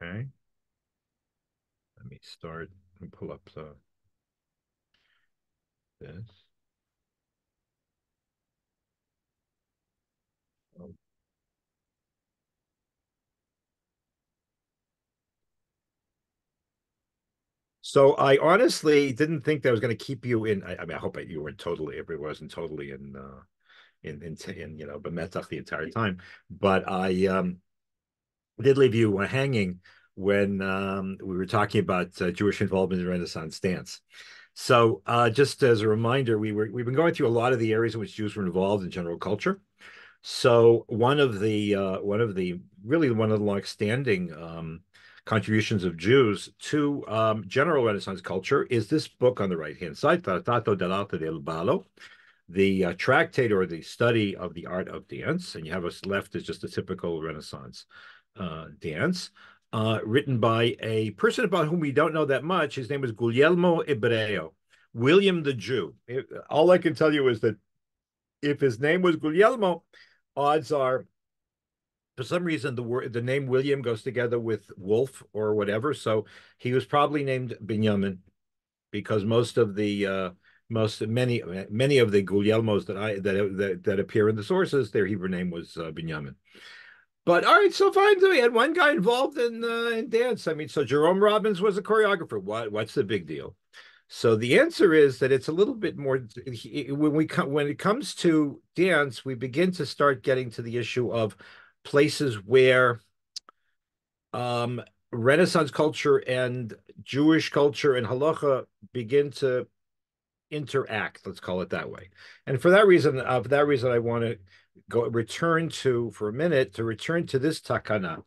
Okay. Let me start and pull up this. So I honestly didn't think that was going to keep you in. I mean, I hope you weren't totally, if it wasn't totally in Bemetach the entire time. But I did leave you hanging when we were talking about Jewish involvement in Renaissance dance. So just as a reminder, we've been going through a lot of the areas in which Jews were involved in general culture. So one of the long-standing contributions of Jews to general Renaissance culture is this book on the right-hand side, Trattato dell'arte del ballo, the tractate or the study of the art of dance. And you have us left as just a typical Renaissance dance, written by a person about whom we don't know that much. His name is Guglielmo Ebreo, William the Jew. All I can tell you is that if his name was Guglielmo, odds are, for some reason, the name William goes together with wolf or whatever. So he was probably named Benjamin because many of the Guglielmos that appear in the sources, their Hebrew name was Benjamin. But all right, so fine. So we had one guy involved in dance. I mean, so Jerome Robbins was a choreographer. What's the big deal? So the answer is that it's a little bit more when it comes to dance, we begin to start getting to the issue of places where um, Renaissance culture and Jewish culture and halacha begin to interact. Let's call it that way. And for that reason, I want to return to for a minute to return to this takana.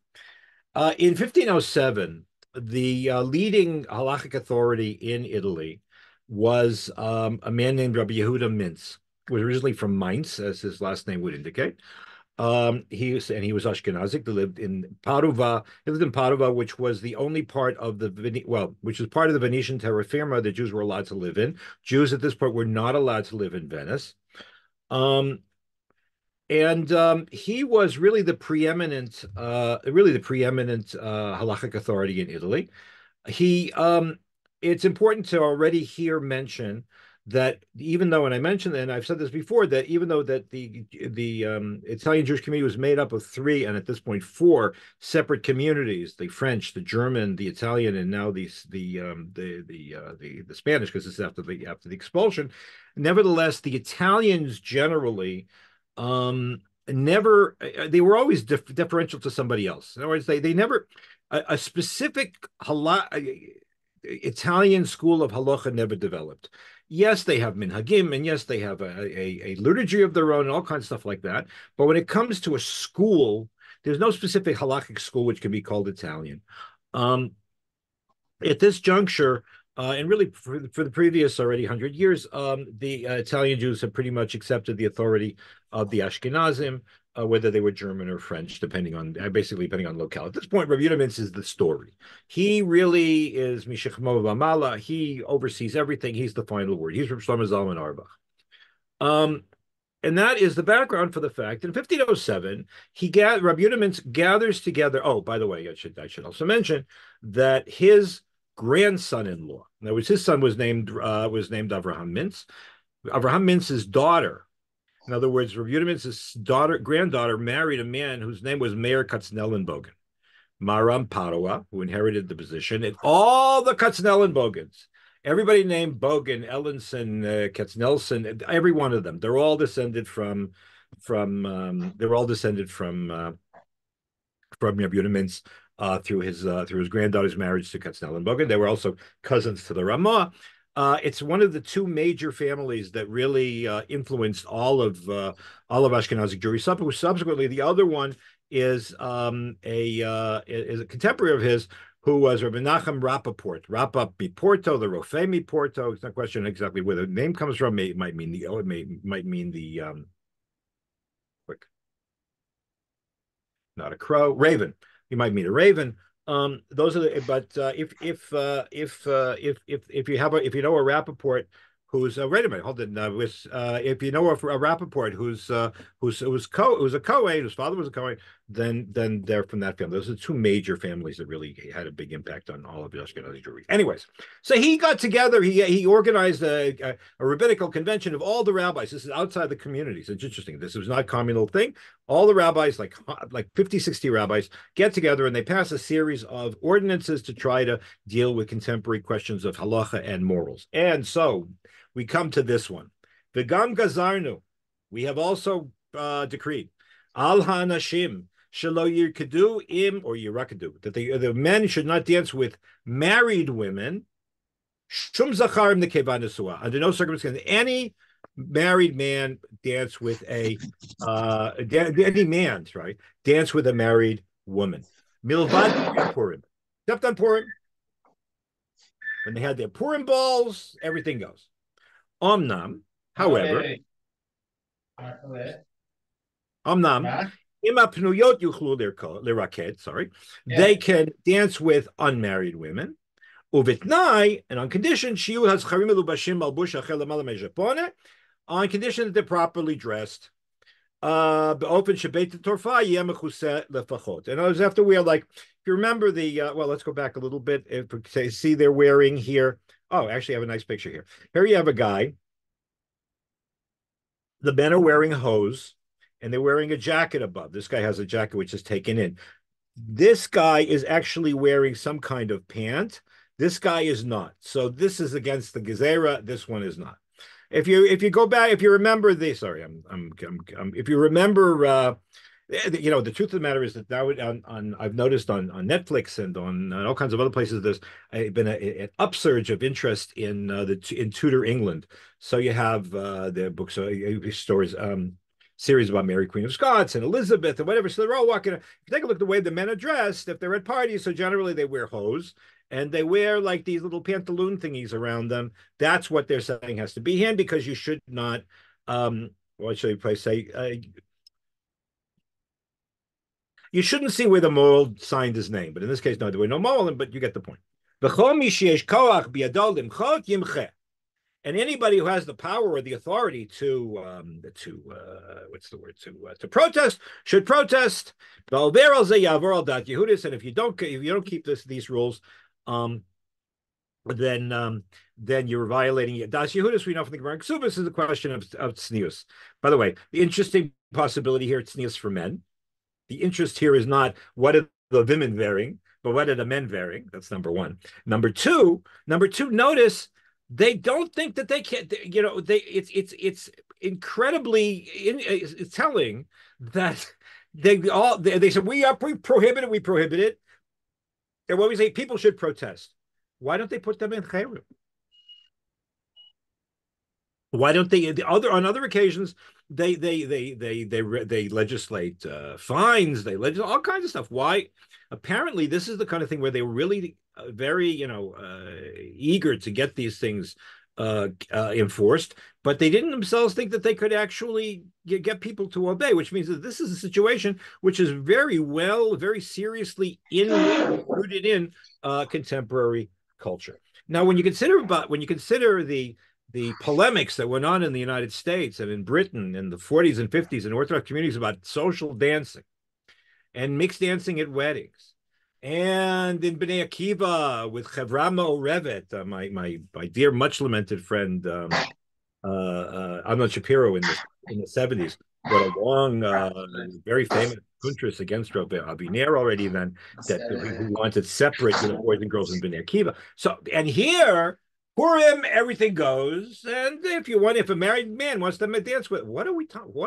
In 1507, the leading halachic authority in Italy was a man named Rabbi Yehuda Mintz, who was originally from Mainz, as his last name would indicate. He was Ashkenazic. He lived in Padova. He lived in Padova, which was the only part of which was part of the Venetian terra firma that Jews were allowed to live in. Jews at this point were not allowed to live in Venice. Um, and he was really the preeminent halachic authority in Italy. He, it's important to already here mention that even though, and I mentioned, and I've said this before, that even though that the Italian Jewish community was made up of three, and at this point four separate communities: the French, the German, the Italian, and now the Spanish, because this is after the expulsion. Nevertheless, the Italians generally never they were always deferential to somebody else. In other words, they never a specific Italian school of halacha never developed. Yes, they have minhagim, and yes, they have a liturgy of their own, and all kinds of stuff like that. But when it comes to a school, there's no specific halachic school which can be called Italian. Um, at this juncture, and really for the previous already 100 years, the Italian Jews have pretty much accepted the authority of the Ashkenazim, whether they were German or French, basically depending on locale. At this point, Rabbi Yehuda is the story. He really is Mishechmo Vamala. He oversees everything. He's the final word. He's from Shlomo Zalman Auerbach. Um, and that is the background for the fact in 1507 Rabbi Yehuda gathers together. Oh, by the way, I should also mention that his grandson-in-law, in other words, his son was named Avraham Mintz. Avraham Mintz's daughter, in other words, Rabbi Yehuda Mintz's granddaughter, married a man whose name was Meir Katznellenbogen, Maram Padua, who inherited the position, and all the Katznellenbogens. Everybody named Bogan, Ellenson, Katznelson, every one of them. They're all descended from Rabbi Yehuda Mintz through his granddaughter's marriage to Katznellenbogen. They were also cousins to the Ramah. It's one of the two major families that really influenced all of Ashkenazi Jewry. Subsequently, the other one is a contemporary of his who was Rabbi Nachum Rappaport. Rappap Miporto, the Rofe Miporto. It's not a question exactly where the name comes from. It might mean the quick, not a crow, raven. You might mean a raven. Those are the, but if you know a Rappaport who's wait a minute, hold it. If you know a Rappaport who's a Kohen, whose father was a Kohen, then they're from that family. Those are two major families that really had a big impact on all of the Ashkenazi Jewry. Anyways, so he got together. He organized a rabbinical convention of all the rabbis. This is outside the communities. It's interesting. This was not a communal thing. All the rabbis, like 50, 60 rabbis, get together and they pass a series of ordinances to try to deal with contemporary questions of halacha and morals. And so we come to this one. V'gam gazarnu. We have also decreed al hanashim shelo yirkadu im or yirakadu, that the men should not dance with married women. Shum zacharim nekeva nesua. Under no circumstance any married man dance with any man, right? Dance with a married woman. Milvad Purim. Except on Purim. When they had their Purim balls, everything goes. Omnam, however, Omnam, ima pnuyot yuchlu liraket, sorry, they can dance with unmarried women. Uvitnai, and on condition, shiu has charim elubashim malbush achel lamala mejapone, on condition that they're properly dressed. Be'ofen shebeit torfa yeh mechuseh lefachot. And I was after we are like, if you remember the, well, let's go back a little bit. If we see they're wearing here. Oh, actually, I have a nice picture here. Here you have a guy. The men are wearing hose, and they're wearing a jacket above. This guy has a jacket which is taken in. This guy is actually wearing some kind of pant. This guy is not. So this is against the Gezerah. This one is not. If you go back, if you remember the, sorry, if you remember, the truth of the matter is that now I've noticed on Netflix and on all kinds of other places, there's been an upsurge of interest in in Tudor England. So you have the books, stories, series about Mary Queen of Scots and Elizabeth and whatever. So they're all walking. If you take a look at the way the men are dressed, if they're at parties, so generally they wear hose. And they wear like these little pantaloon thingies around them. That's what they're saying has to be him, because you should not, what should I say? You shouldn't see where the moral signed his name. But in this case, no, there were no moral, but you get the point. And anybody who has the power or the authority to what's the word, to protest should protest. And if you don't keep these rules, then you're violating it. Das Yehudis, we know from the Gemara Ksubis, is a question of tznius. By the way, the interesting possibility here, tznius for men. The interest here is not what are the women wearing, but what are the men wearing? That's number one. Number two, notice they don't think that they can. It's incredibly telling that they said we prohibit it. And when we say people should protest, why don't they put them in chayrim? Why don't they? On other occasions, they legislate fines. They legislate all kinds of stuff. Why? Apparently, this is the kind of thing where they were really very, eager to get these things enforced, but they didn't themselves think that they could actually get people to obey. Which means that this is a situation which is very seriously rooted in contemporary culture. Now, when you consider the polemics that went on in the United States and in Britain in the 40s and 50s in Orthodox communities about social dancing and mixed dancing at weddings, and in Bnei Akiva with Chevrama Orevet, my dear, much lamented friend Amnon Shapiro in the 70s, wrote a long, very famous kuntrus against Rabbi Abiner already then, that who wanted separate boys and girls in Bnei Akiva. So, and here, Purim, everything goes, and if a married man wants to dance with, what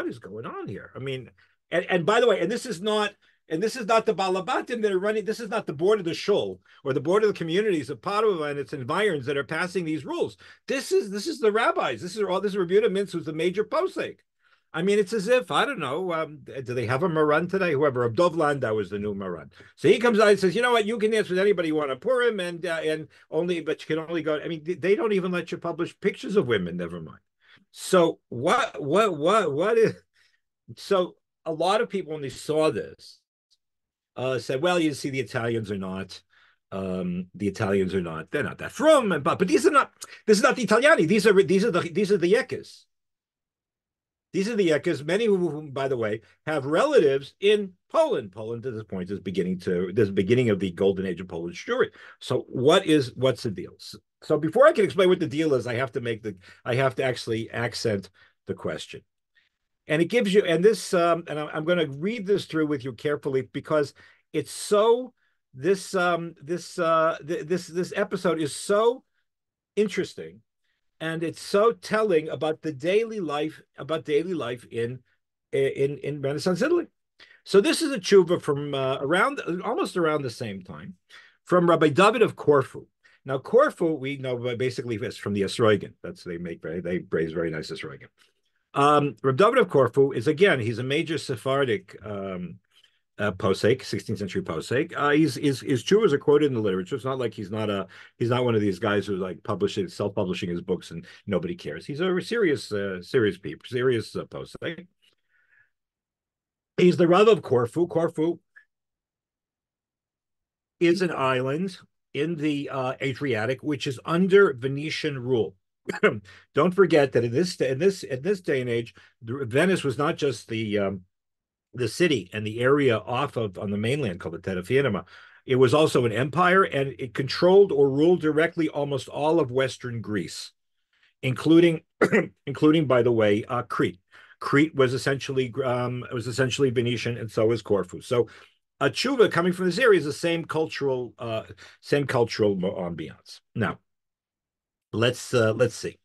is going on here? I mean, and by the way, this is not the Balabatim that are running. This is not the board of the shul or the board of the communities of Padua and its environs that are passing these rules. This is the rabbis. This is Rebuta Mintz, who's the major posek. I mean, it's as if, I don't know, do they have a Maran today? Whoever, Abdov Landau is the new Maran. So he comes out and says, you know what, you can dance with anybody you want on Purim, but you can only go, I mean, they don't even let you publish pictures of women, never mind. So what is, so a lot of people, when they saw this, said, well, you see, the Italians are not, they're not that from, but this is not the Italiani, these are the Yekas. These are the Ekas, many of whom, by the way, have relatives in Poland. Poland, at this point, is this beginning of the golden age of Polish Jewry. So what's the deal? So before I can explain what the deal is, I have to actually accent the question. And it gives you, and this, and I'm going to read this through with you carefully because it's so, this episode is so interesting, and it's so telling about daily life in Renaissance Italy. So this is a tshuva from almost around the same time, from Rabbi David of Corfu. Now Corfu, we know basically is from the Esrogin. They raise very nice Esrogin. Rabbi David of Corfu is, again, he's a major Sephardic posek, 16th century posek. His tshuva are quoted in the literature. It's not like he's not one of these guys who's like self-publishing his books and nobody cares. He's a serious posek. He's the Rav of Corfu. Corfu is an island in the Adriatic, which is under Venetian rule. Don't forget that in this day and age, Venice was not just the city and the area on the mainland called the Terra Firma. It was also an empire, and it controlled or ruled directly almost all of Western Greece, including, by the way, Crete. Crete was essentially Venetian, and so was Corfu. So, a tshuva coming from this area is the same cultural ambiance. Now, let's see.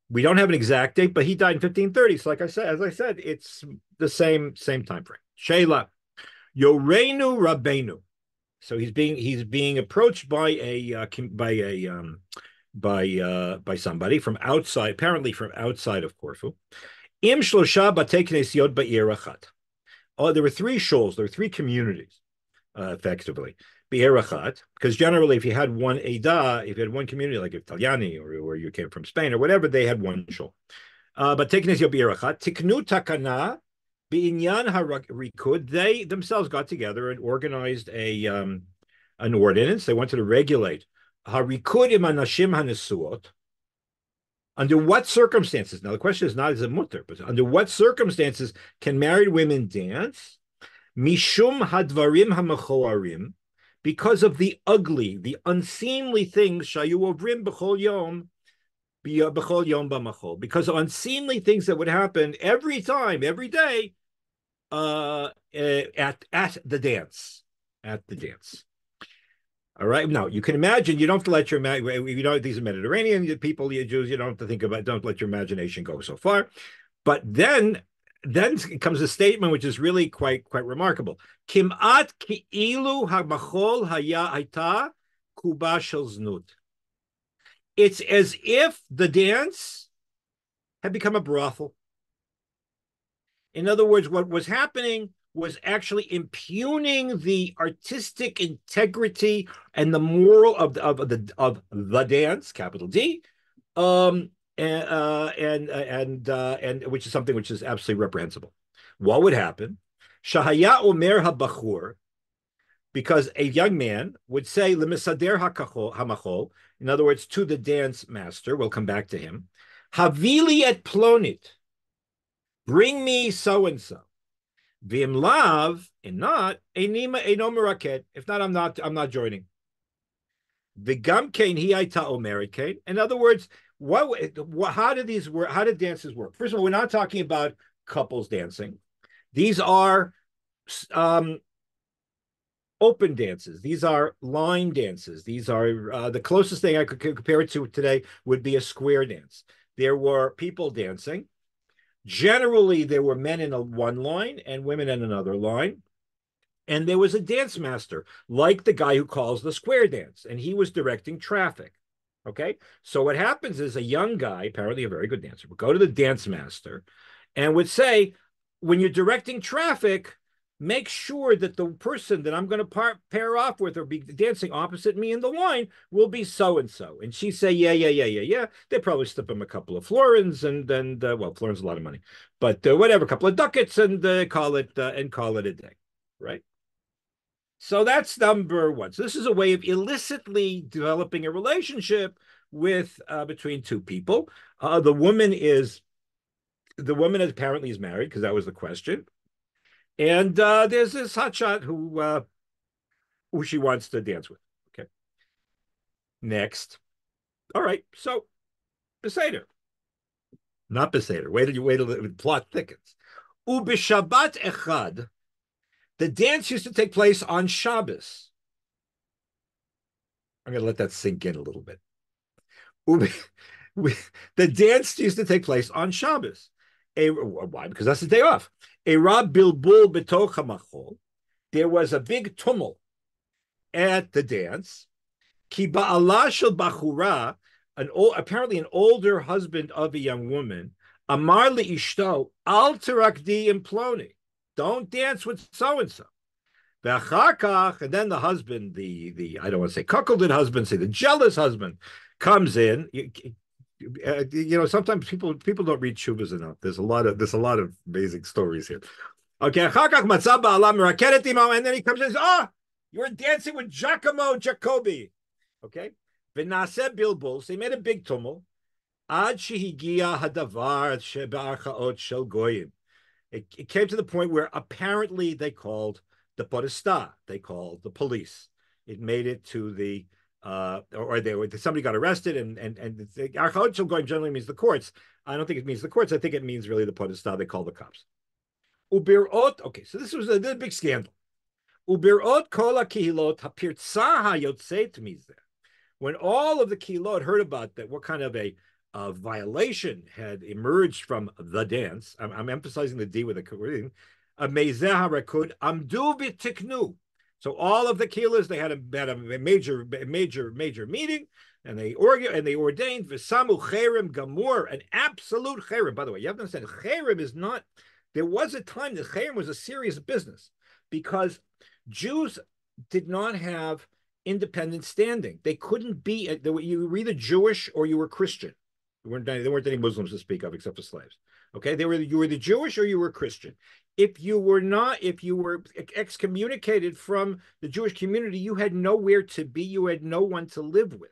We don't have an exact date, but he died in 1530. So, as I said, it's the same time frame. Sheila, Yoreinu Rabbeinu. So he's being approached by somebody from outside, apparently from outside of Corfu. Im shlosha batei knesiot ba'ir achat. Oh, there were three shuls, there were three communities, effectively. B'ir achat, because generally, if you had one Eidah, if you had one community, like Italiani, or you came from Spain or whatever, they had one shul. But batei knesiot b'ir achat, tiknu takana b'inyan harikud. They themselves got together and organized an ordinance. They wanted to regulate harikud im anashim hanesuot. Under what circumstances? Now, the question is not is it mutter, but under what circumstances can married women dance? Mishum hadvarim hamachoarim, because of the ugly, the unseemly things. Shayu ovrim b'chol yom b'machol, because of unseemly things that would happen every time, every day, at the dance, All right. Now you can imagine. You don't have to let these are Mediterranean people, you Jews. You don't have to don't let your imagination go so far. But then comes a statement which is really quite remarkable. Kimat ki'ilu hamachol haya haita kuba shel znut. It's as if the dance had become a brothel. In other words, what was happening was actually impugning the artistic integrity and the moral of the dance, capital D, and which is something which is absolutely reprehensible. What would happen? Shahaya omer habachur, because a young man would say lemisader hamachol, in other words, to the dance master. We'll come back to him. Havili et plonit, bring me so and so. Vim lav, and not enima eno meraket. If not, I'm not joining. V'gam kein hi aita omeret. In other words, how do these work? How do dances work? First of all, we're not talking about couples dancing. These are open dances. These are line dances. These are the closest thing I could compare it to today would be a square dance. There were people dancing. Generally, there were men in one line and women in another line. And there was a dance master, like the guy who calls the square dance, and he was directing traffic. Okay? So what happens is a young guy, apparently a very good dancer, would go to the dance master and would say, when you're directing traffic, make sure that the person that I'm going to pair off with or be dancing opposite me in the line will be so-and-so. And she say, yeah. They probably slip him a couple of florins and then, florins is a lot of money, but whatever, a couple of ducats and call it a day, right? So that's number one. So this is a way of illicitly developing a relationship with between two people. The woman is The woman apparently is married because that was the question. And there's this hotshot who she wants to dance with. Okay. Next. All right. So Beseder. Not Beseder. Wait till the plot thickens. Ubishabat echad. The dance used to take place on Shabbos. I'm going to let that sink in a little bit. The dance used to take place on Shabbos. Why? Because that's the day off. A Rab Bilbul betoch hamachol. There was a big tumult at the dance. Ki ba'ala shel bachura, apparently an older husband of a young woman, amar leishto al tirakdi imploni. Don't dance with so and so. And then the husband, the I don't want to say cuckolded husband, say the jealous husband, comes in. Sometimes people don't read shuvas enough. There's a lot of amazing stories here. Okay, and then he comes in and says, you're dancing with Giacomo Jacobi. Okay, v'naseh bilbul. So he made a big tumult. Ad shehigia hadavar shebe'archaot shel goyim. It came to the point where apparently they called the podesta, they called the police. It made it to the somebody got arrested, and the archaot shel goyim generally means the courts. I don't think it means the courts. I think it means really the podesta. They call the cops. Ubirot. Okay, so this was a big scandal. Ubirot kol hakihilot hapirtza hayotzeit mizeh. When all of the kihilot heard about that, what kind of a violation had emerged from the dance. I'm emphasizing the D with the reading. Mezeh harakud amdu v'tiknu. So all of the kihilot, they had a major meeting, and they ordained v'samu cherem gamur, an absolute cherem. By the way, you have to understand, cherem is not. There was a time that cherem was a serious business because Jews did not have independent standing. They couldn't be. You were either Jewish or you were Christian. There weren't any Muslims to speak of except for slaves. Okay, you were the Jewish or you were Christian. If you were excommunicated from the Jewish community, you had nowhere to be. You had no one to live with.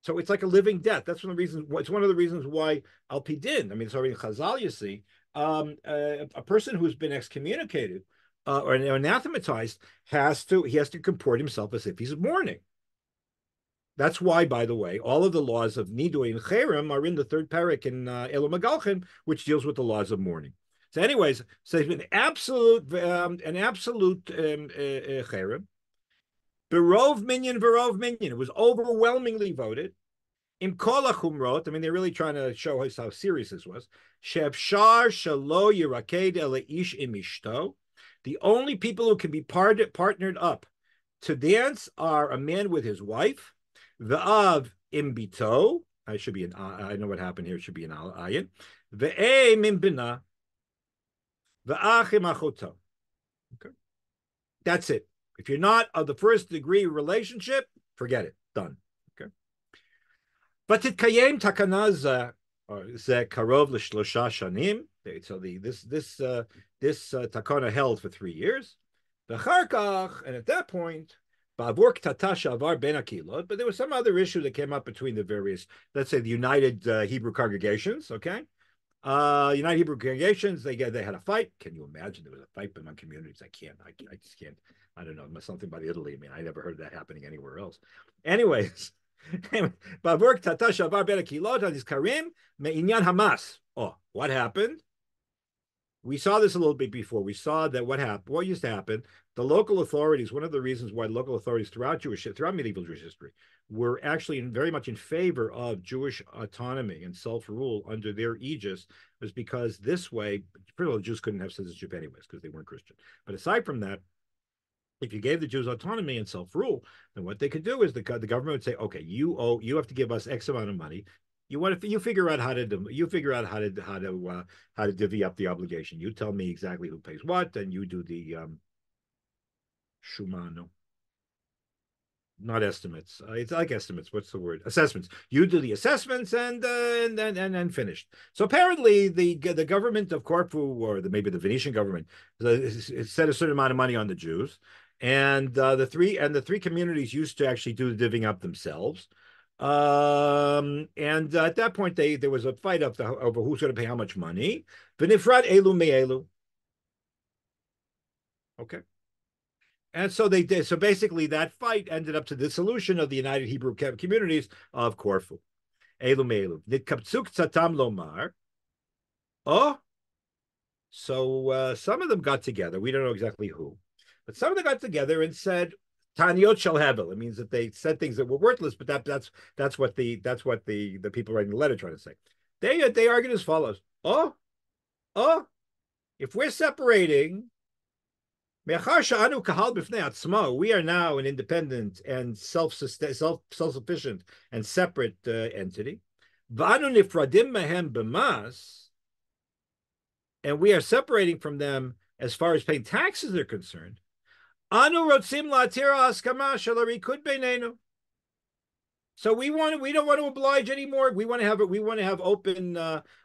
So it's like a living death. That's one of the reasons. It's one of the reasons why Al Pidin. I mean, it's already in Chazal. You see, a person who's been excommunicated or anathematized has to comport himself as if he's mourning. That's why, by the way, all of the laws of Nidui and Cherem are in the third parak in Elo Magalchen, which deals with the laws of mourning. So, anyways, so it's been absolute Cherem. Berov minyan. It was overwhelmingly voted. Im kol hachumrot. I mean, they're really trying to show us how serious this was. Shefshar shalo yiraked ele ish imishto. The only people who can be partnered up to dance are a man with his wife. V'av imbito. I should be an. I know what happened here. It should be an ayin. Ve'e mimbina. V'ach imachoto. Okay, that's it. If you're not of the first degree relationship, forget it. Done. Okay. But titkayem takana ze karov l'shlosha shanim. So this takana held for 3 years. V'char kach, and at that point. But there was some other issue that came up between the various, let's say, the United Hebrew congregations. Okay, United Hebrew congregations. They had a fight. Can you imagine there was a fight among communities? I just can't. I don't know. Something about Italy. I mean, I never heard of that happening anywhere else. Anyways, oh, what happened? We saw this a little bit before. We saw that what used to happen, the local authorities, one of the reasons why local authorities throughout medieval Jewish history were actually very much in favor of Jewish autonomy and self-rule under their aegis was because this way, first of all, the Jews couldn't have citizenship anyways because they weren't Christian. But aside from that, if you gave the Jews autonomy and self-rule, then what they could do is the government would say, okay, you have to give us X amount of money. You figure out how to divvy up the obligation. You tell me exactly who pays what, and you do the shumano, not estimates. It's like estimates. What's the word? Assessments. You do the assessments and finished. So apparently the government of Corfu or maybe the Venetian government set a certain amount of money on the Jews, and the three communities used to actually do the divvying up themselves. And at that point, there was a fight over who's going to pay how much money. V'nifrat elu me'elu. Okay. And so they did. So basically, that fight ended up to the dissolution of the United Hebrew Communities of Corfu. Elu me'elu. Nitkaptsuk tzatam lomar. Oh, so some of them got together. We don't know exactly who, but some of them got together and said, "Tanyot shel hevel." It means that they said things that were worthless, but that's what the people writing the letter trying to say. They argued as follows: Oh, if we're separating, we are now an independent and self-sufficient and separate entity. And we are separating from them as far as paying taxes are concerned. So we don't want to oblige anymore. We want to have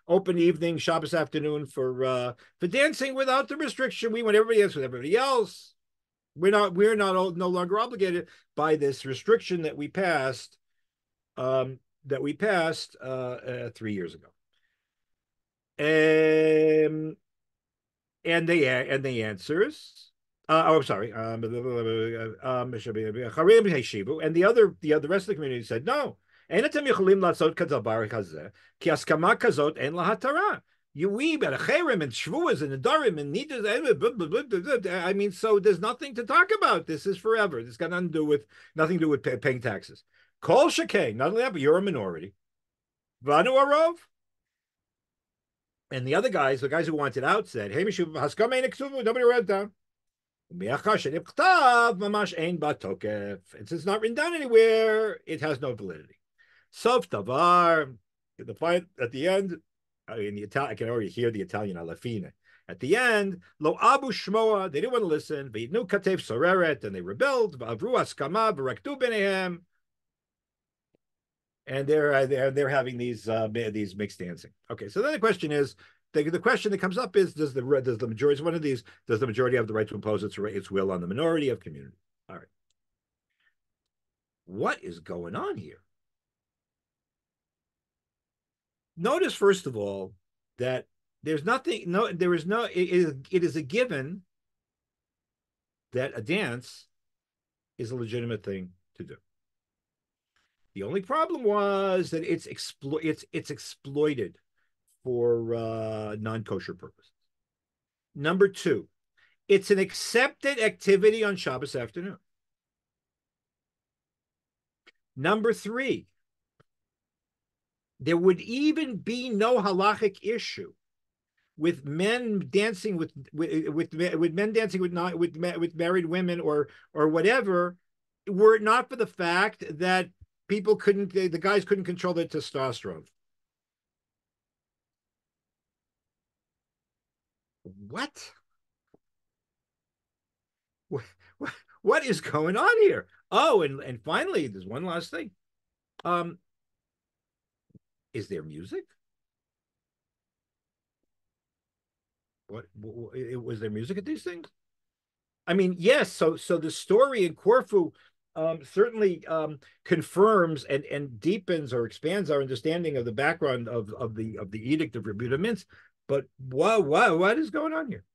open evening Shabbos afternoon for dancing without the restriction. We want everybody else with everybody else. No longer obligated by this restriction that we passed 3 years ago. And the answers. I'm sorry. And the rest of the community said no. We better cherem and shvuas and nedarim and nidas. I mean, so there's nothing to talk about. This is forever. This got nothing to do with paying taxes. Kol shekay. Not only that, but you're a minority. Vanu arov. And the other guys, the guys who wanted out, said, "Hey, nobody wrote down." And since it's not written down anywhere, it has no validity. Sof davar, the fight at the end, in the Italian, I can already hear the Italian alla fine. At the end, lo abu shmoa, they didn't want to listen. V'yitnu katev soreret, and they rebelled. V'avru askama v'rektu b'neihem. And they're having these mixed dancing. Okay, so then the question is, the question that comes up is, does the majority, one of these, does the majority have the right to impose its will on the minority of community? All right. What is going on here? Notice, first of all, that there's nothing, no, there is no, it is a given that a dance is a legitimate thing to do. The only problem was that it's exploited for non-kosher purposes. Number two, it's an accepted activity on Shabbos afternoon. Number three, there would even be no halachic issue with men dancing with men dancing with married women or whatever, were it not for the fact that the guys couldn't control their testosterone. What? What is going on here? Oh, and finally, there's one last thing. Is there music? What was there music at these things? I mean, yes. So the story in Corfu certainly confirms and deepens or expands our understanding of the background of the Edict of Rebuta Mintz. But what is going on here?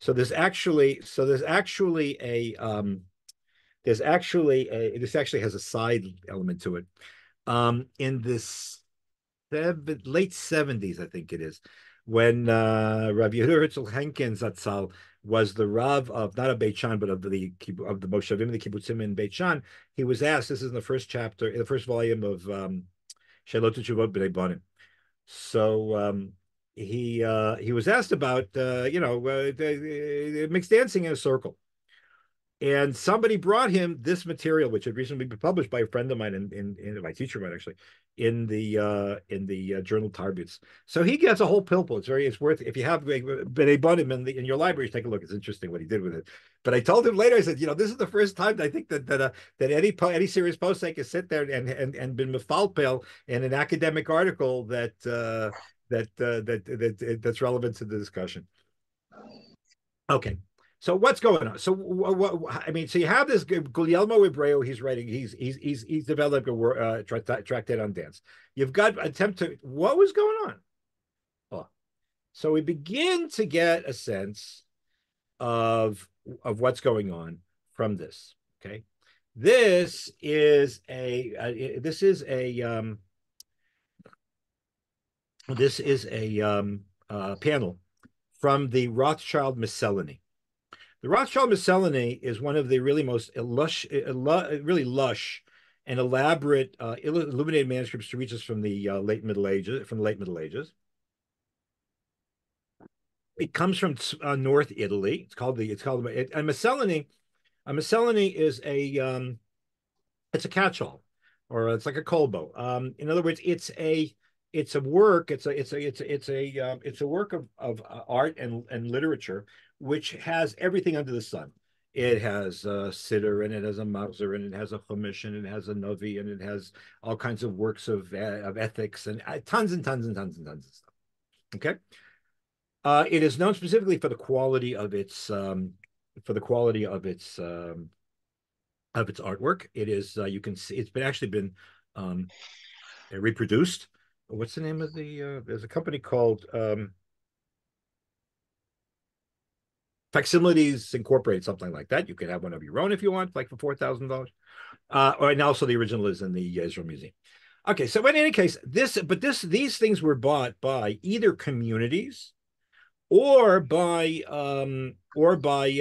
So there's actually this actually has a side element to it. In this late 70s, I think it is, when Rav Yehuda Herzl Henkin Zatzal was the Rav of, not of Beit Shan, but of the Moshavim, the Kibbutzim in Beit Shan. He was asked, this is in the first chapter, in the first volume of Shelot Teshuvot B'nai Banim. So he was asked about mixed dancing in a circle. And somebody brought him this material, which had recently been published by a friend of mine, in my teacher of mine, actually, in the journal Tarbitz. So he gets a whole pilpul. It's worth, if you have B'nai Banim in your library, take a look. It's interesting what he did with it. But I told him later, I said, this is the first time I think that any serious posek has sit there and been mefalpel in an academic article that's relevant to the discussion. Okay. So what's going on? So I mean, so you have this Guglielmo Abreu. He's writing. He's developed a tractate on dance. You've got attempt to what was going on. Oh, so we begin to get a sense of what's going on from this. Okay, this is a this is a panel from the Rothschild Miscellany. The Rothschild Miscellany is one of the really most really lush and elaborate illuminated manuscripts to reach us from the late Middle Ages. From the late Middle Ages, it comes from North Italy. A Miscellany. A Miscellany is a it's a catch-all, or it's like a colbo. In other words, it's a work. It's a work of art and literature, which has everything under the sun. It has a Siddur, and it has a Mauser, and it has a Chumash, and it has a Novi, and it has all kinds of works of ethics, and tons and tons and tons and tons of stuff. Okay, it is known specifically for the quality of its of its artwork. It is you can see it's been actually been um, reproduced. What's the name of the? There's a company called Facsimiles Incorporated, something like that. You could have one of your own if you want, like for $4,000. And also the original is in the Israel Museum. Okay, so in any case, these things were bought by either communities or by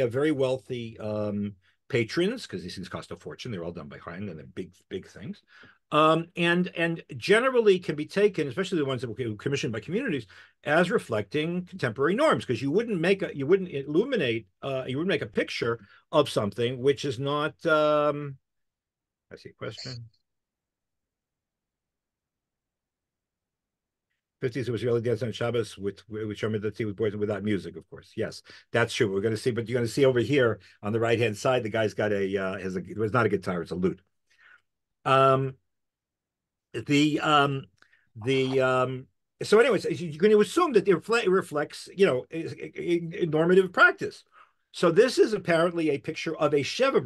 very wealthy patrons, because these things cost a fortune. They're all done by hand, and they're big things. And generally can be taken, especially the ones that were commissioned by communities, as reflecting contemporary norms, because you wouldn't make a picture of something which is not. I see a question. 50s was really dance on Shabbos, which are the with boys without music, of course. Yes, that's true. We're going to see, but you're going to see over here on the right hand side, the guy's got it was not a guitar, it's a lute. Um, the so anyways, you're going to assume that it reflects, normative practice. So this is apparently a picture of a Sheva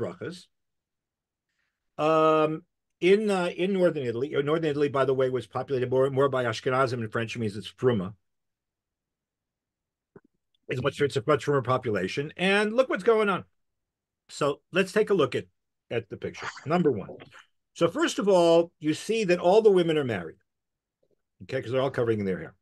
Brachas in northern Italy. Northern Italy, by the way, was populated more by Ashkenazim, and French means it's fruma. It's a much firmer population. And look what's going on. So let's take a look at the picture. Number one. So first of all, you see that all the women are married, okay, because they're all covering their hair.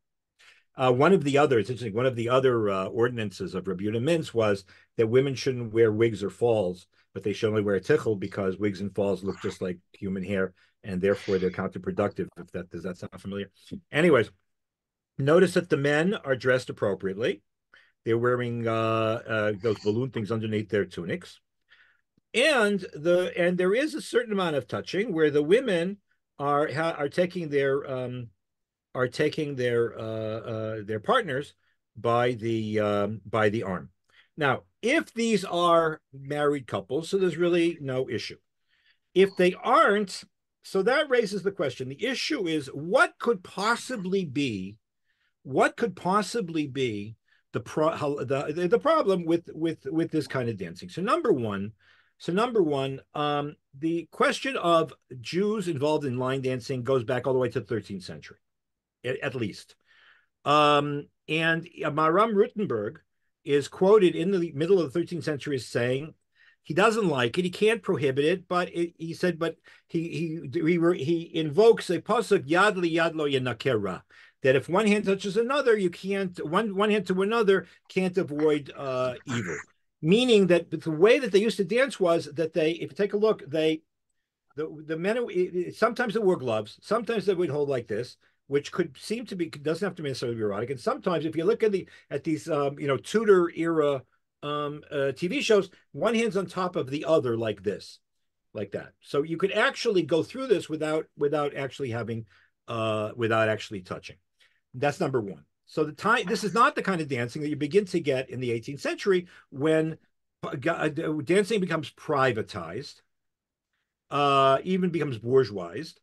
One of the other, it's interesting, one of the other ordinances of Rabbi Yehuda Mintz was that women shouldn't wear wigs or falls, but they should only wear a tichel because wigs and falls look just like human hair, and therefore they're counterproductive. If that does that sound familiar? Anyways, notice that the men are dressed appropriately. They're wearing those balloon things underneath their tunics, and there is a certain amount of touching where the women are taking their partners by the arm. Now, if these are married couples, so there's really no issue. If they aren't, so that raises the question. The issue is what could possibly be the problem with this kind of dancing. So number one, the question of Jews involved in line dancing goes back all the way to the 13th century, at least. And Maram Rutenberg is quoted in the middle of the 13th century as saying he doesn't like it, he can't prohibit it, but he said, but he invokes a pasuk yad li yad lo yenakera, that if one hand touches another, you can't one hand to another can't avoid evil. Meaning that the way that they used to dance was that if you take a look, the men sometimes they wore gloves, sometimes they would hold like this, which could seem to be doesn't have to be necessarily erotic. And sometimes, if you look at these Tudor era TV shows, one hand's on top of the other like this, like that. So you could actually go through this without actually having without actually touching. That's number one. So this is not the kind of dancing that you begin to get in the 18th century when dancing becomes privatized, even becomes bourgeoised.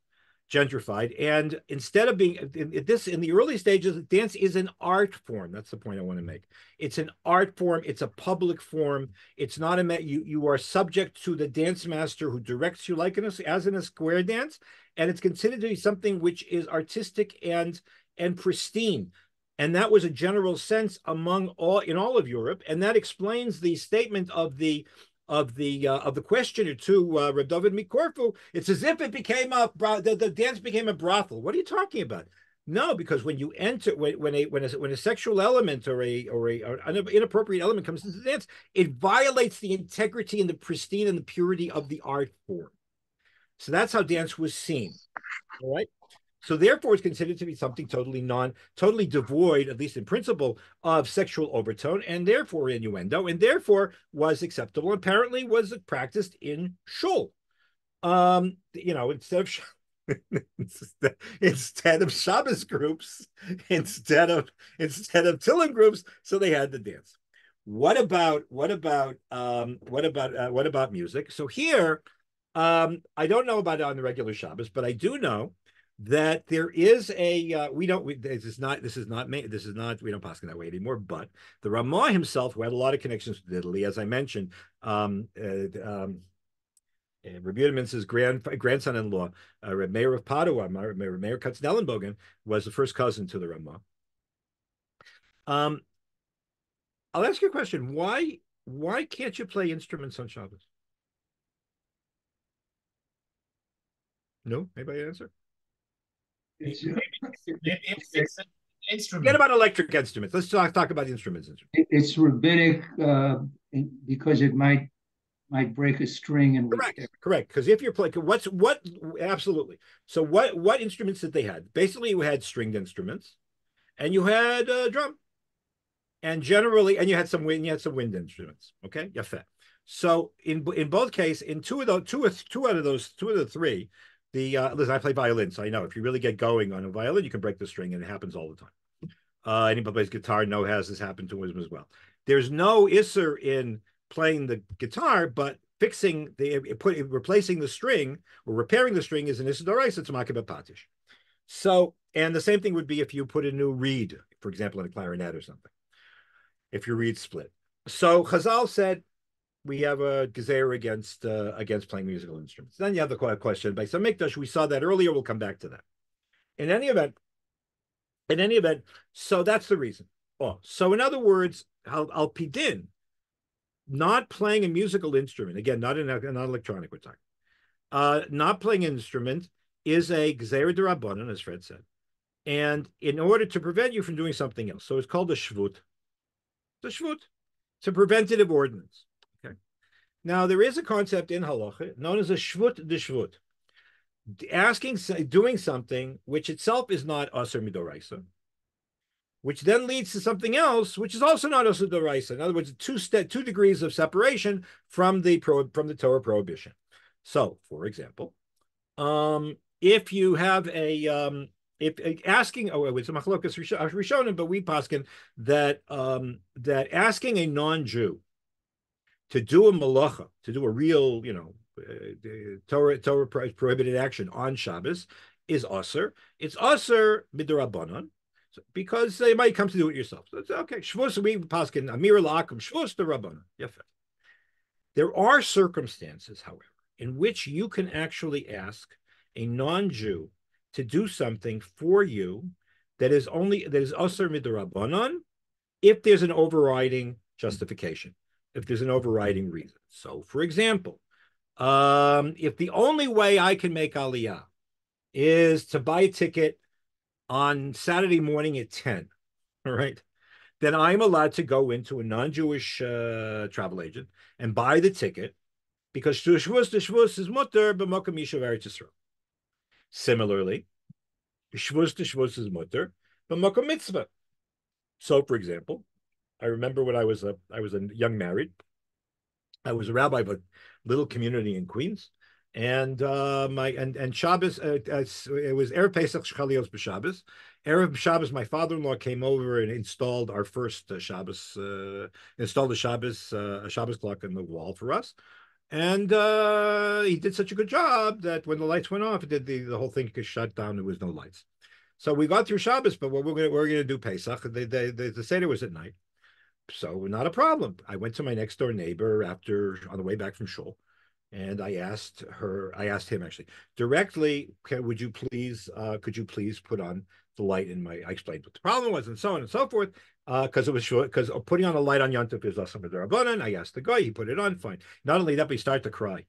gentrified. And instead of being in the early stages, dance is an art form. That's the point I want to make. It's an art form. It's a public form. It's not you are subject to the dance master who directs you like as in a square dance, and it's considered to be something which is artistic and pristine. And that was a general sense among all of Europe, and that explains the statement of the questioner to Reb David Mikorfu. It's as if it became the dance became a brothel. What are you talking about? No, because when you enter when a sexual element or an inappropriate element comes into the dance, it violates the integrity and the pristine and the purity of the art form. So that's how dance was seen. All right. So therefore, it's considered to be something totally devoid, at least in principle, of sexual overtone, and therefore innuendo, and therefore was acceptable. Apparently, was practiced in shul. Instead of instead of Shabbos groups, instead of Tillim groups, so they had the dance. What about music? So here, I don't know about it on the regular Shabbos, but I do know that there is we don't we this is not we don't pass that way anymore. But the Ramah himself, who had a lot of connections with Italy, as I mentioned, Rabbi Yudmin's grandson-in-law, Mayor of Padua, Mayor Katznellenbogen, was the first cousin to the Ramah. I'll ask you a question: Why can't you play instruments on Shabbos? No, anybody answer? It's Forget about electric instruments. Let's talk about instruments. it's rabbinic because it might break a string and correct. Because if you're playing, absolutely. So what instruments did they have? Basically, you had stringed instruments, and you had a drum, and you had some wind instruments. Okay, yafet. So in both cases, in two out of the three. Listen, I play violin, so I know if you really get going on a violin, you can break the string, and it happens all the time. Anybody plays guitar has this happen to him as well. There's no isser in playing the guitar, but replacing the string or repairing the string is an isser d'oraisa to makeh b'patish. So, and the same thing would be if you put a new reed, for example, in a clarinet or something, if your reed split. So Chazal said, we have a gezer against playing musical instruments. Then you have the question by some mikdash. We saw that earlier. We'll come back to that. In any event, so that's the reason. Oh, so in other words, al pidin, not playing a musical instrument, again, not electronic, we're talking. Not playing an instrument is a gezer d'Rabbanan, as Fred said, and in order to prevent you from doing something else, so it's called a shvut. The shvut, it's a preventative ordinance. Now, there is a concept in halacha known as a shvut d'shvut, doing something which itself is not aser midoraisa, which then leads to something else which is also not aser midoraisa. In other words, two degrees of separation from the Torah prohibition. So, for example, if you have if asking, it's a machlokas rishonim, but we paskin that asking a non-Jew to do a malacha, to do a real, Torah prohibited action on Shabbos is aser. It's aser midrabanan, because you might come to do it yourself. So it's okay. Shvus, we paskin amir la'akum shvus derabanan. Yefet. There are circumstances, however, in which you can actually ask a non-Jew to do something for you that is aser midrabanan if there's an overriding justification. If there's an overriding reason. So, for example, if the only way I can make Aliyah is to buy a ticket on Saturday morning at 10, all right, then I'm allowed to go into a non-Jewish travel agent and buy the ticket because the shvus is mutter b'makom yishuv Eretz Yisrael. Similarly, shvus is mutter b'makom mitzvah. So, for example, I remember when I was a young married. I was a rabbi of a little community in Queens, and Shabbos. It was Erev Pesach Shchalios b'Shabbos. Erev Shabbos, my father-in-law came over and installed our first Shabbos. Installed a Shabbos clock on the wall for us, And he did such a good job that when the lights went off, it did the whole thing could shut down. There was no lights. So we got through Shabbos, but we're gonna do Pesach. The Seder was at night, so not a problem. I went to my next door neighbor after on the way back from shul, and I asked him actually directly, would you please, could you please put on the light in my, I explained what the problem was and so on and so forth. Because it was short, because putting on a light on Yontif is also a Rabbanan. I asked the guy, he put it on, fine. Not only that, but he started to cry.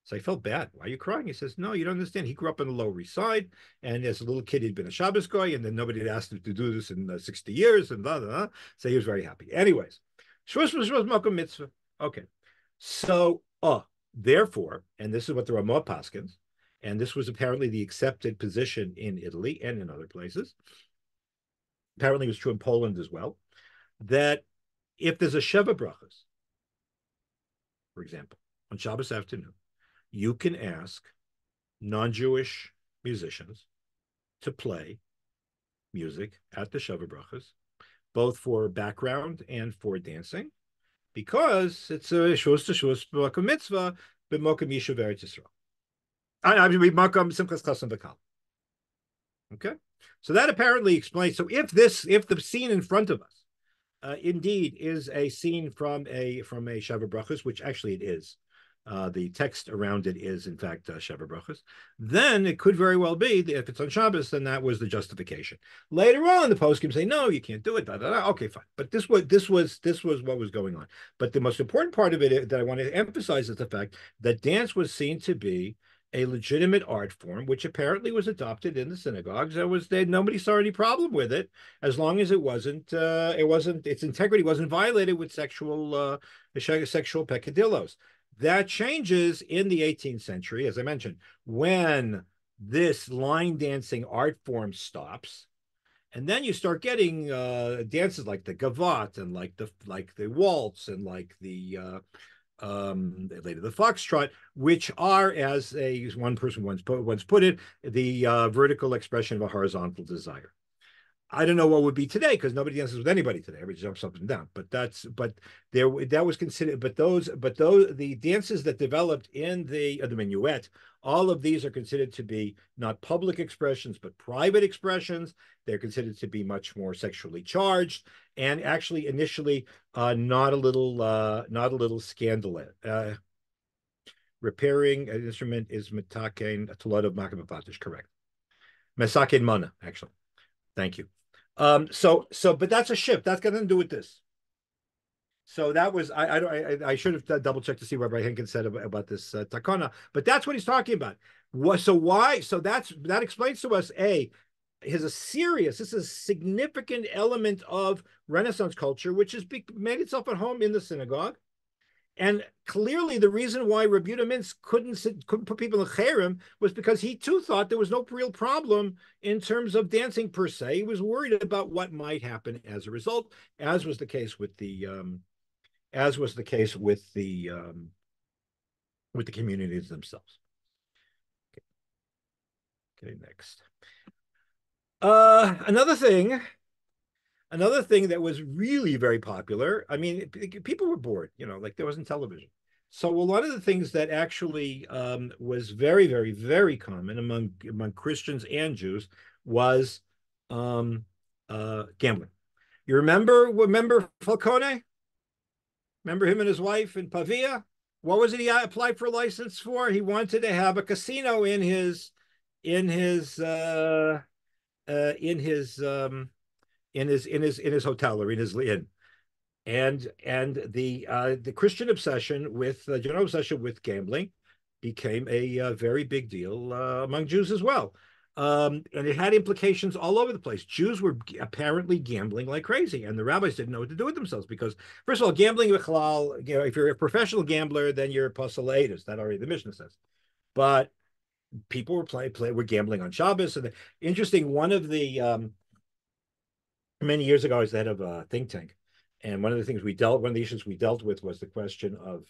So I felt bad. Why are you crying? He says, no, you don't understand. He grew up on the Lower East Side, and as a little kid, he'd been a Shabbos guy, and then nobody had asked him to do this in 60 years, and blah, blah, blah. So he was very happy. Anyways, Shvus Makom Mitzvah. Okay. So, therefore, and this is what the Ramah paskins, and this was apparently the accepted position in Italy and in other places. Apparently, it was true in Poland as well. That if there's a Sheva Brachas, for example, on Shabbos afternoon, you can ask non-Jewish musicians to play music at the Sheva Brachas, both for background and for dancing, because it's a shus to shus mitzvah b'mokum yishuv Eretz Yisrael. I mean, b'mokum simchas chasam v'kal. Okay, so that apparently explains. So if the scene in front of us, indeed is a scene from a Sheva Brachos, which actually it is. The text around it is, in fact, Sheva Brachos. Then it could very well be that if it's on Shabbos, then that was the justification. Later on, the poskim say, "No, you can't do it." Da, da, da. Okay, fine. But this was what was going on. But the most important part of it that I want to emphasize is the fact that dance was seen to be a legitimate art form, which apparently was adopted in the synagogues. Nobody saw any problem with it, as long as its integrity wasn't violated with sexual peccadillos. That changes in the 18th century, as I mentioned, when this line dancing art form stops. And then you start getting dances like the gavat and like the waltz and like the later the foxtrot, which are, as one person once put it, the vertical expression of a horizontal desire. I don't know what would be today because nobody dances with anybody today. Everybody jumps up and down. But that was considered. But the dances that developed in the minuet, all of these are considered to be not public expressions but private expressions. They're considered to be much more sexually charged, and actually initially not a little scandalous. Repairing an instrument is metaken a lot of makabapatish, correct? Mesaken mana, actually. Thank you. But that's a shift. That's got nothing to do with this. So that was I should have double checked to see what Rabbi Henkin said about this takana, but that's what he's talking about. So that explains to us this is a significant element of Renaissance culture, which has made itself at home in the synagogue. And clearly, the reason why Rabbi Yehuda Mintz couldn't put people in cherem was because he too thought there was no real problem in terms of dancing per se. He was worried about what might happen as a result, as was the case with the communities themselves. Okay, next. Another thing that was really very popular, I mean, people were bored, like there wasn't television. So a lot of the things that actually was very, very, very common among Christians and Jews was gambling. You remember Falcone? Remember him and his wife in Pavia? What was it he applied for a license for? He wanted to have a casino in his hotel or in his inn, and the Christian obsession with general obsession with gambling became a very big deal among Jews as well. And it had implications all over the place. Jews were apparently gambling like crazy, and the rabbis didn't know what to do with themselves because, first of all, gambling with halal, if you're a professional gambler, then you're a pasalatus. That already the Mishnah says. But people were gambling on Shabbos. And interesting, one of the many years ago, I was the head of a think tank, and one of the issues we dealt with was the question of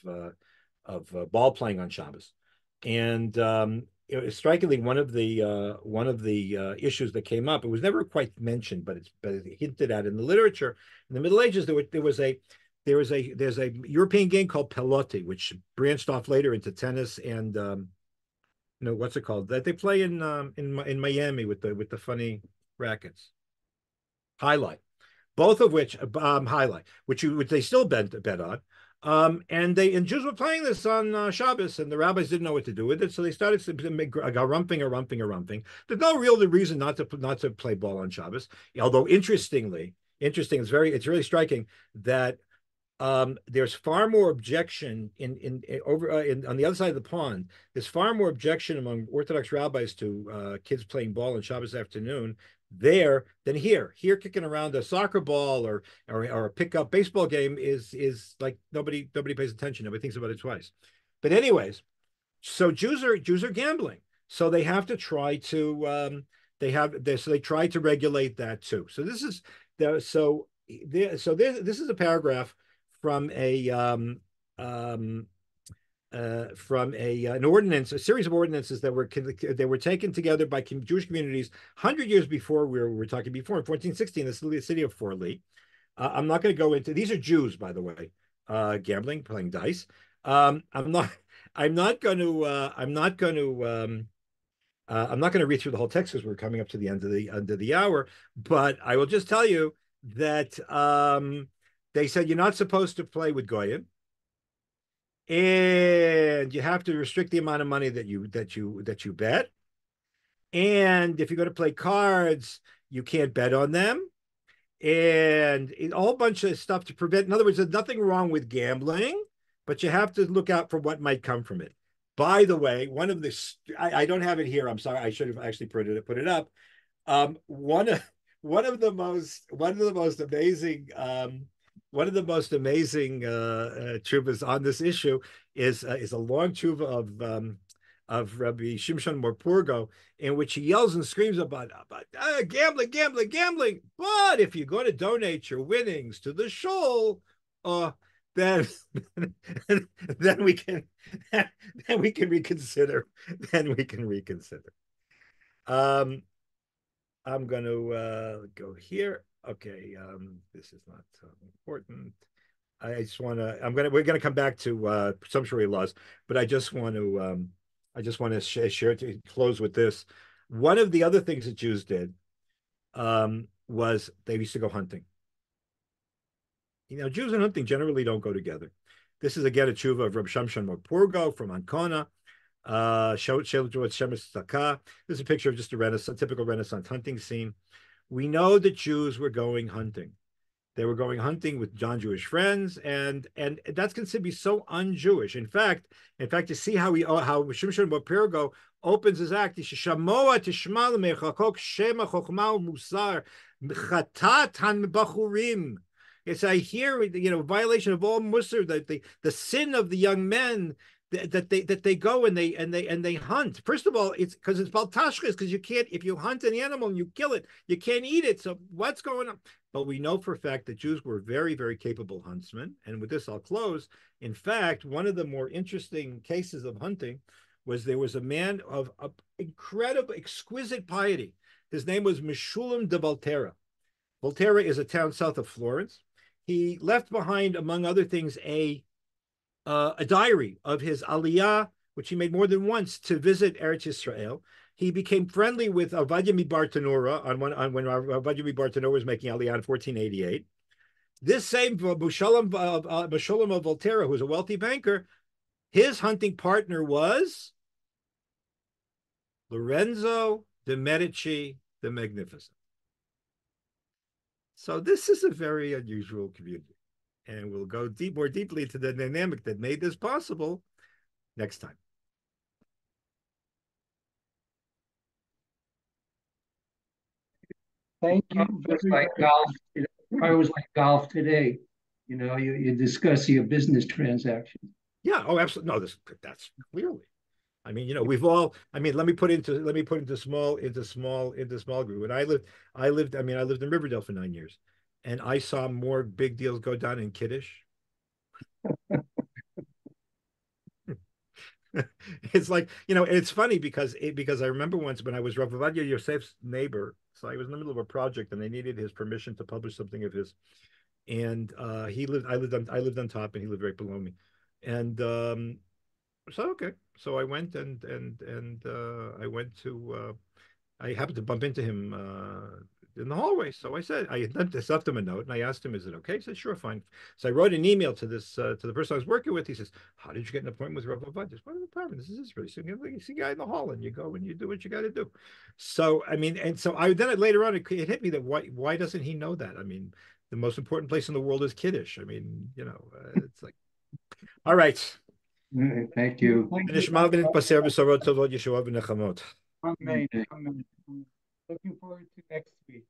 ball playing on Shabbos, and it was strikingly one of the issues that came up. It was never quite mentioned, but it's hinted at in the literature. In the Middle Ages, there was there's a European game called Pelote, which branched off later into tennis and no, what's it called? That they play in Miami with the funny rackets. Highlight, both of which highlight, which they still bet on. And Jews were playing this on Shabbos, and the rabbis didn't know what to do with it, so they started to make a rumping. There's no real reason not to play ball on Shabbos. Although interesting, it's really striking that there's far more objection on the other side of the pond. There's far more objection among Orthodox rabbis to kids playing ball on Shabbos afternoon there than here. Here, kicking around a soccer ball or a pickup baseball game is like nobody pays attention. Nobody thinks about it twice. But anyways, so Jews are gambling. So they have to try to they try to regulate that too. So this is this is a paragraph from um, an ordinance, a series of ordinances that were taken together by Jewish communities 100 years before we were talking before in 1460 in the city of Forli. I'm not going to go into these are Jews, by the way, gambling, playing dice. I'm not going to read through the whole text because we're coming up to the end of the hour. But I will just tell you that they said you're not supposed to play with goyim, and you have to restrict the amount of money that you bet. And if you're going to play cards, you can't bet on them, and a whole bunch of stuff to prevent. In other words, there's nothing wrong with gambling, but you have to look out for what might come from it. By the way, one of the I don't have it here. I'm sorry. I should have actually put it up. One of the most amazing tshuvas on this issue is a long tshuva of Rabbi Shimshon Morpurgo, in which he yells and screams about gambling. But if you're going to donate your winnings to the shul, then then we can reconsider. I'm going to go here. Okay, this is not so important. We're going to come back to sumptuary laws, but I just want to share to close with this. One of the other things that Jews did was they used to go hunting. Jews and hunting generally don't go together. This is again a tshuva of Reb Shamshon Morpurgo from Ancona. This is a picture of just a typical Renaissance hunting scene. We know that Jews were going hunting. They were going hunting with non-Jewish friends, and that's considered to be so un-Jewish. In fact, you see how Shimshon Morpurgo opens his act. Shamoa tishma lemechakok shema chochma umusar chatat han bachurim. It's I hear violation of all musar, that the sin of the young men that they go and they hunt. First of all, it's because it's baltashkas, because you can't, if you hunt an animal and you kill it, you can't eat it. So what's going on? But we know for a fact that Jews were very, very capable huntsmen. And with this, I'll close. In fact, one of the more interesting cases of hunting was there was a man of incredible, exquisite piety. His name was Meshulam de Volterra. Volterra is a town south of Florence. He left behind, among other things, a diary of his aliyah, which he made more than once to visit Eretz Yisrael. He became friendly with Avadia Mibar Tanura when Avadia Mibar Tanura was making aliyah in 1488. This same Meshulam of Volterra, who was a wealthy banker, his hunting partner was Lorenzo de Medici the Magnificent. So this is a very unusual community. And we'll go more deeply into the dynamic that made this possible next time. Thank you. It's like golf. I was like golf today. You discuss your business transactions. Yeah. Oh, absolutely. No, that's clearly. I mean, we've all. I mean, let me put into small group. When I lived in Riverdale for 9 years, and I saw more big deals go down in Kiddush. It's like, it's funny because I remember once when I was Rav Ovadia Yosef's neighbor, so I was in the middle of a project and they needed his permission to publish something of his. and I lived on top, and he lived right below me, and so okay, so I went and I went to I happened to bump into him in the hallway. So I said, I just left him a note and I asked him, is it okay? He said, sure, fine. So I wrote an email to this to the person I was working with. He says, how did you get an appointment with Rabbi Avad? What apartment? This is Israel. You see a guy in the hall and you go and you do what you got to do. So I mean, and so I then later on it hit me that why doesn't he know that? I mean, the most important place in the world is Kiddush. I mean, it's like, all right. Thank you. Amen. Amen. Looking forward to next week.